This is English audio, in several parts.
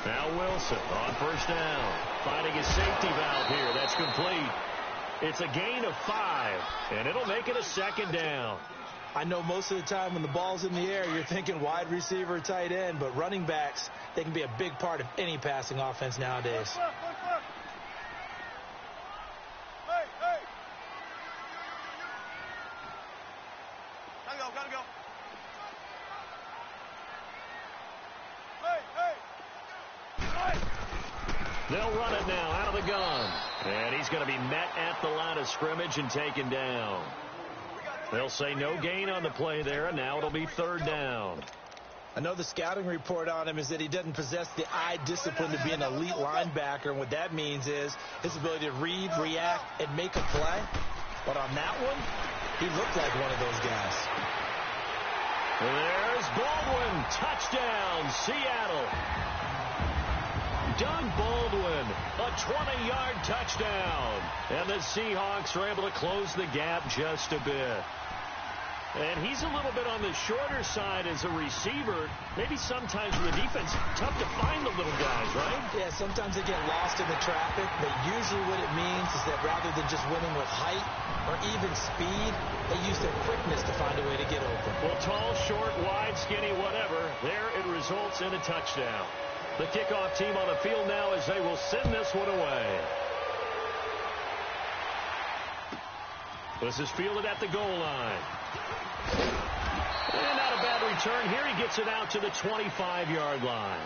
Now Wilson on first down. Finding his safety valve here. That's complete. It's a gain of 5, and it'll make it a second down. I know most of the time when the ball's in the air, you're thinking wide receiver, tight end, but running backs, they can be a big part of any passing offense nowadays. Gotta go. They'll run it now out of the gun. And he's going to be met at the line of scrimmage and taken down. They'll say no gain on the play there, and now it'll be third down. I know the scouting report on him is that he doesn't possess the eye discipline to be an elite linebacker, and what that means is his ability to read, react, and make a play. But on that one, he looked like one of those guys. There's Baldwin. Touchdown, Seattle. Doug Baldwin, a 20-yard touchdown. And the Seahawks are able to close the gap just a bit. And he's a little bit on the shorter side as a receiver. Maybe sometimes for the defense, tough to find the little guys, right? Yeah, sometimes they get lost in the traffic, but usually what it means is that rather than just winning with height or even speed, they use their quickness to find a way to get open. Well, tall, short, wide, skinny, whatever, there it results in a touchdown. The kickoff team on the field now as they will send this one away. This is fielded at the goal line. And not a bad return here. He gets it out to the 25-yard line.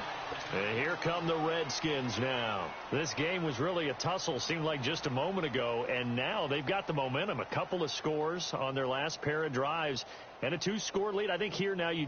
And here come the Redskins now. This game was really a tussle, seemed like just a moment ago, and now they've got the momentum. A couple of scores on their last pair of drives and a 2-score lead. I think here now you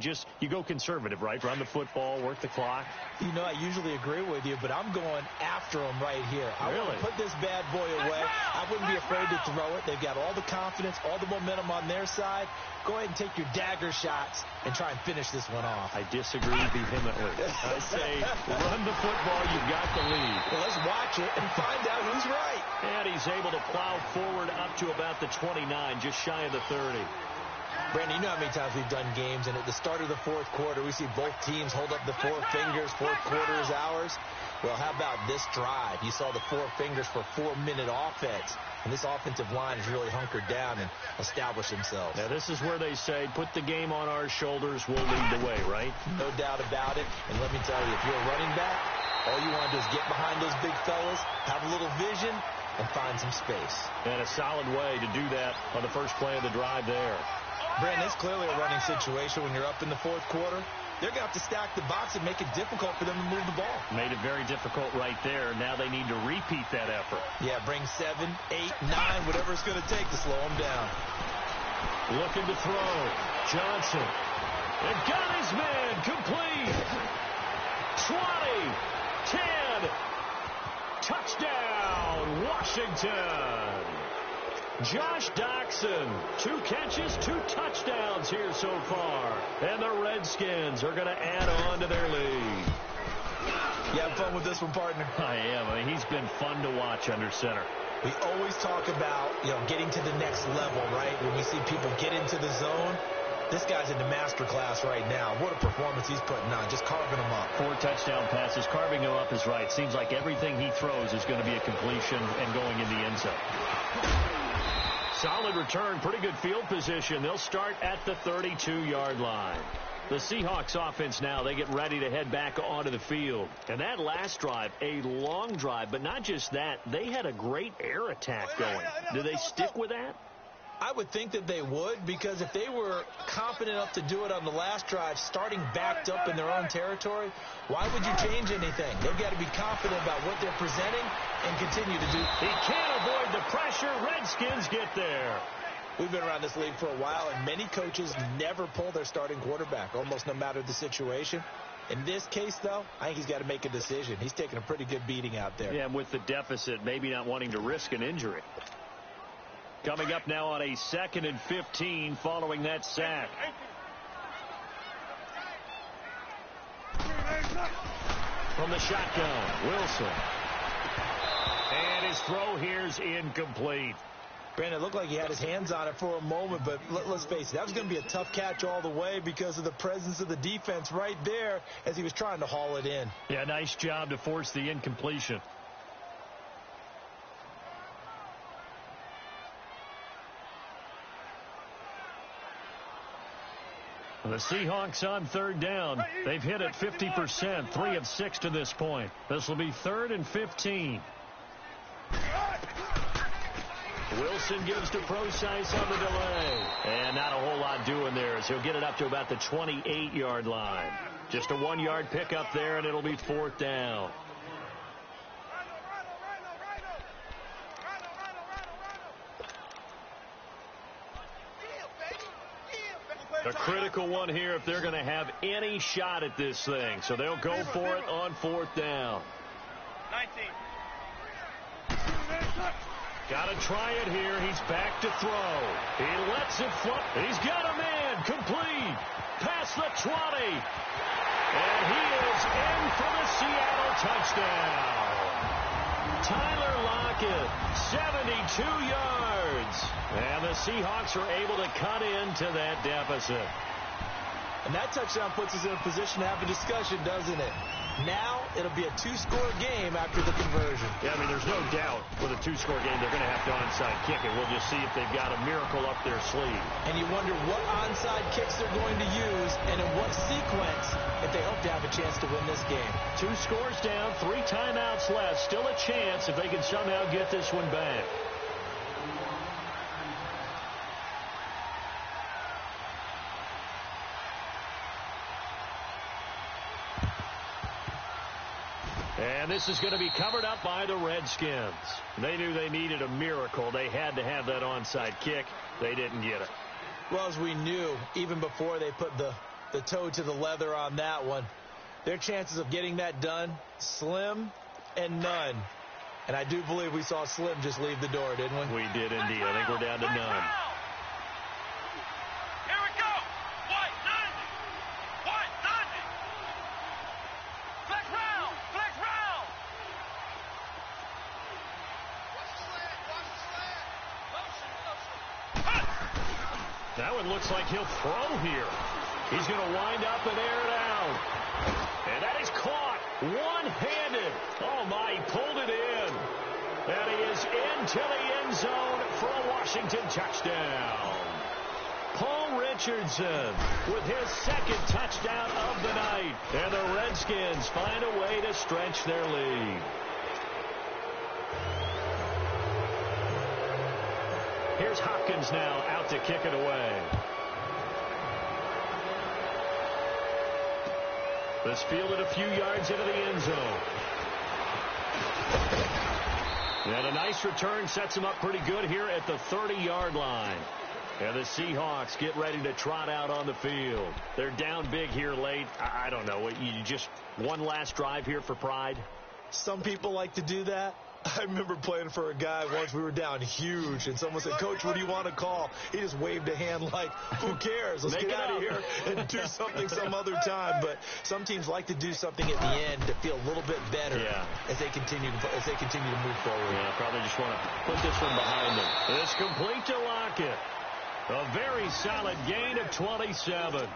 go conservative, right? Run the football, work the clock. You know, I usually agree with you, but I'm going after him right here. I really want to put this bad boy away. I wouldn't be afraid to throw it. They've got all the confidence, all the momentum on their side. Go ahead and take your dagger shots and try and finish this one off. I disagree vehemently. I say run the football. You've got the lead. Well, let's watch it and find out who's right. And he's able to plow forward up to about the 29, just shy of the 30. Brandon, you know how many times we've done games, and at the start of the fourth quarter, we see both teams hold up the four fingers, fourth quarter is ours. Well, how about this drive? You saw the four fingers for 4-minute offense, and this offensive line has really hunkered down and established themselves. Now, this is where they say, put the game on our shoulders, we'll lead the way, right? No doubt about it, and let me tell you, if you're a running back, all you want to do is get behind those big fellas, have a little vision, and find some space. And a solid way to do that on the first play of the drive there. Brandon, it's clearly a running situation when you're up in the fourth quarter. They're going to have to stack the box and make it difficult for them to move the ball. Made it very difficult right there. Now they need to repeat that effort. Yeah, bring 7, 8, 9, whatever it's going to take to slow them down. Looking to throw. Johnson. And got his man complete. 20, 10. Touchdown, Washington. Josh Doctson, 2 catches, 2 touchdowns here so far. And the Redskins are going to add on to their lead. You having fun with this one, partner? I am. I mean, he's been fun to watch under center. We always talk about, getting to the next level, right? When we see people get into the zone, this guy's in the master class right now. What a performance he's putting on, just carving them up. 4 touchdown passes. Carving him up is right. Seems like everything he throws is going to be a completion and going in the end zone. Solid return, pretty good field position. They'll start at the 32-yard line. The Seahawks offense now, they get ready to head back onto the field. And that last drive, a long drive, but not just that. They had a great air attack going. Do they stick with that? I would think that they would, because if they were confident enough to do it on the last drive, starting backed up in their own territory, why would you change anything? They've got to be confident about what they're presenting and continue to do. He can't avoid the pressure. Redskins get there. We've been around this league for a while, and many coaches never pull their starting quarterback, almost no matter the situation. In this case, though, I think he's got to make a decision. He's taking a pretty good beating out there. Yeah, with the deficit, maybe not wanting to risk an injury. Coming up now on a 2nd and 15 following that sack. From the shotgun, Wilson. And his throw here's incomplete. Brandon, it looked like he had his hands on it for a moment, but let's face it, that was going to be a tough catch all the way because of the presence of the defense right there as he was trying to haul it in. Yeah, nice job to force the incompletion. The Seahawks on third down. They've hit it 50%, 3 of 6 to this point. This will be 3rd and 15. Wilson gives to Procise on the delay. And not a whole lot doing there as he'll get it up to about the 28-yard line. Just a 1-yard pickup there, and it'll be 4th down. A critical one here if they're going to have any shot at this thing. So they'll go for it on 4th down. 19. Got to try it here. He's back to throw. He lets it flip. He's got a man. Complete. Past the 20. And he is in for the Seattle touchdown. Tyler Lockett, 72 yards. And the Seahawks are able to cut into that deficit. And that touchdown puts us in a position to have a discussion, doesn't it? Now it'll be a 2-score game after the conversion. Yeah, I mean, there's no doubt with a 2-score game they're going to have to onside kick it. We'll just see if they've got a miracle up their sleeve. And you wonder what onside kicks they're going to use and in what sequence if they hope to have a chance to win this game. 2 scores down, 3 timeouts left. Still a chance if they can somehow get this one back. And this is going to be covered up by the Redskins. They knew they needed a miracle. They had to have that onside kick. They didn't get it. Well, as we knew, even before they put the toe to the leather on that one, their chances of getting that done, slim and none. And I do believe we saw Slim just leave the door, didn't we? We did indeed. I think we're down to none. That one looks like he'll throw here. He's going to wind up and air it out. And that is caught one-handed. Oh, my, he pulled it in. And he is into the end zone for a Washington touchdown. Paul Richardson with his 2nd touchdown of the night. And the Redskins find a way to stretch their lead. Here's Hopkins now out to kick it away. This fielded a few yards into the end zone. And a nice return sets him up pretty good here at the 30-yard line. And the Seahawks get ready to trot out on the field. They're down big here late. I don't know. You just one last drive here for pride? Some people like to do that. I remember playing for a guy once. We were down huge, and someone said, "Coach, what do you want to call?" He just waved a hand like, "Who cares? Let's get out of here and do something some other time." But some teams like to do something at the end to feel a little bit better as they continue to move forward. Yeah, probably just want to put this one behind them. It's complete to Lockett. A very solid gain of 27.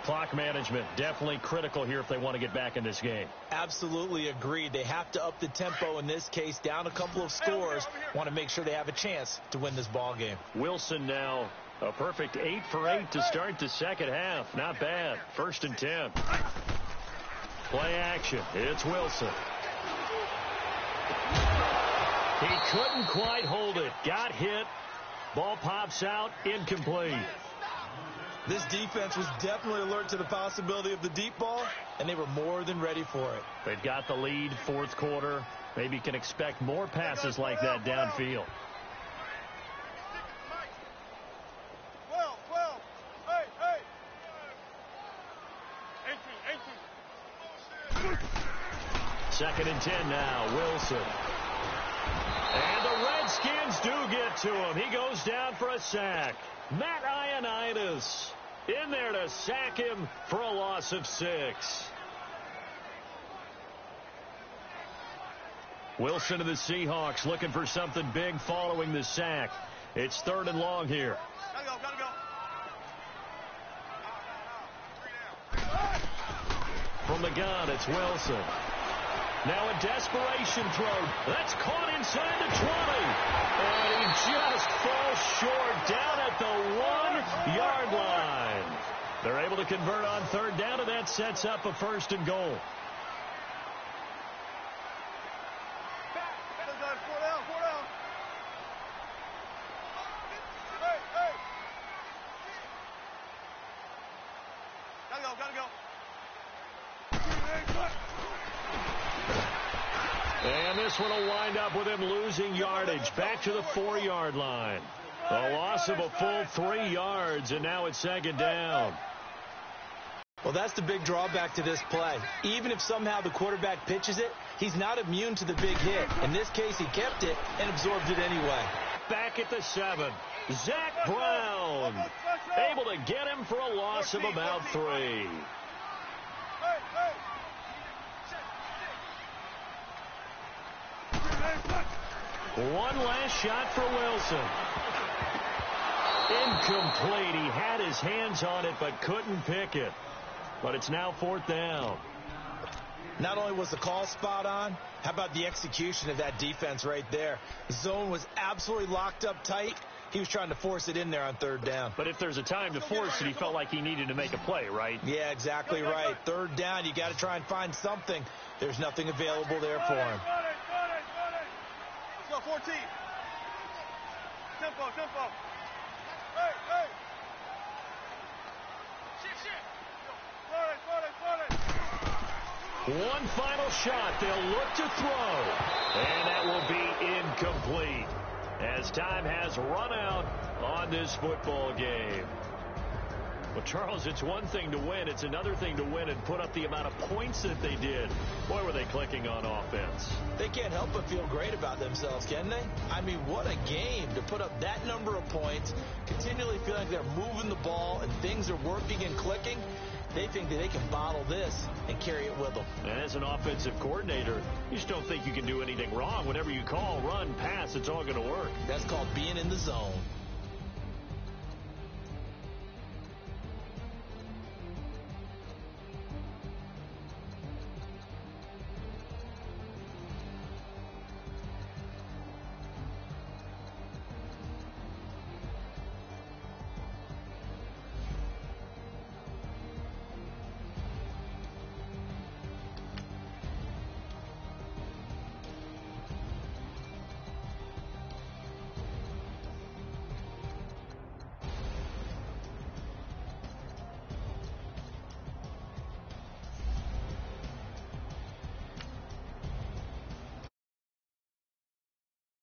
Clock management definitely critical here if they want to get back in this game. Absolutely agreed. They have to up the tempo in this case, down a couple of scores. Want to make sure they have a chance to win this ball game. Wilson now a perfect 8 for 8 to start the second half. Not bad. 1st and 10. Play action. It's Wilson. He couldn't quite hold it. Got hit. Ball pops out. Incomplete. This defense was definitely alert to the possibility of the deep ball, and they were more than ready for it. They've got the lead, 4th quarter. Maybe can expect more passes like that downfield. 12. Hey. 18. 2nd and 10 now. Wilson. And the Redskins do get to him. He goes down for a sack. Matt Ioannidis in there to sack him for a loss of 6. Wilson of the Seahawks looking for something big following the sack. It's 3rd and long here. Gotta go, gotta go. From the gun, it's Wilson. Now a desperation throw. That's caught inside the 20. And he just falls short down at the 1-yard line. They're able to convert on 3rd down, and that sets up a 1st and goal. Four down, four down. Hey, hey. Gotta go, gotta go. And this one will wind up with him losing yardage back to the 4-yard line. A loss of a full 3 yards, and now it's 2nd down. Well, that's the big drawback to this play. Even if somehow the quarterback pitches it, he's not immune to the big hit. In this case, he kept it and absorbed it anyway. Back at the 7, Zach Brown. Able to get him for a loss of about 3. Hey, hey. One last shot for Wilson. Incomplete. He had his hands on it but couldn't pick it. But it's now 4th down. Not only was the call spot on, how about the execution of that defense right there? The zone was absolutely locked up tight. He was trying to force it in there on 3rd down. But if there's a time to force it, he felt like he needed to make a play, right? Yeah, exactly right. 3rd down, you got to try and find something. There's nothing available there for him. Let's go, 14. Tempo, tempo. Hey, hey. One final shot. They'll look to throw. And that will be incomplete as time has run out on this football game. Well, Charles, it's one thing to win. It's another thing to win and put up the amount of points that they did. Boy, were they clicking on offense. They can't help but feel great about themselves, can they? I mean, what a game to put up that number of points, continually feel like they're moving the ball and things are working and clicking. They think that they can bottle this and carry it with them. And as an offensive coordinator, you just don't think you can do anything wrong. Whatever you call, run, pass, it's all going to work. That's called being in the zone.